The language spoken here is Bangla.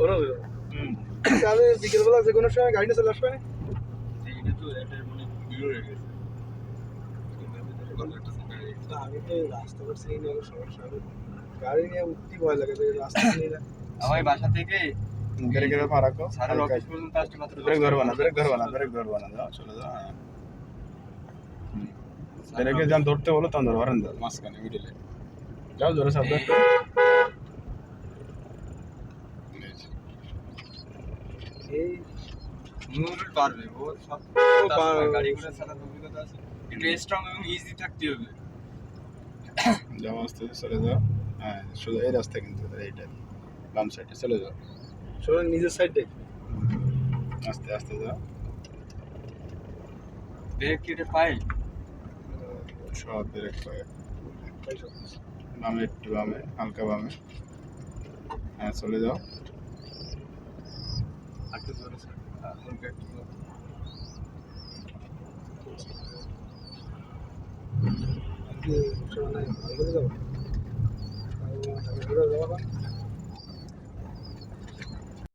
ওরা তাহলে বিকেলবেলা যে কোনো সময় গাড়িটা চলে আসবে না? আমি তো রাস্তা করছি না, সমস্যা হবে। গাড়ি নিয়ে উঠতে ভয় লাগে, রাস্তা নিয়ে না। আমার বাসা থেকে ব্রেকের ব্যাপার রাখো, সারা অফিস পর্যন্ত আসতে মাত্র ব্রেক ধরবা না, ব্রেক ধরবা না, ব্রেক ধরবা না, যাও চলে যাও। ব্রেকে যান ধরতে বলো তখন ধরো, হরেন ধর মাঝখানে মিডিলে যাও, জোরে শব্দ একটু। এই মুভমেন্ট পারবে ও সব গাড়িগুলো চালানোর অভিজ্ঞতা আছে, একটু স্ট্রং এবং ইজি থাকতে হবে। যাও আস্তে আস্তে চলে যাও। হ্যাঁ সোজা এই রাস্তা, কিন্তু এইটা বাম সাইডে চলে যাও, সবাই নিজের সাইড দেখ। আস্তে আস্তে যাও। ব্রেক কেটে পাই সব ব্রেক পায়ে, বামে একটু বামে, হালকা বামে। হ্যাঁ চলে যাও। একটু জোরে স্যার, হালকা একটু জোরে। কি সময় নাই, ভালো করে যাবো। যাবো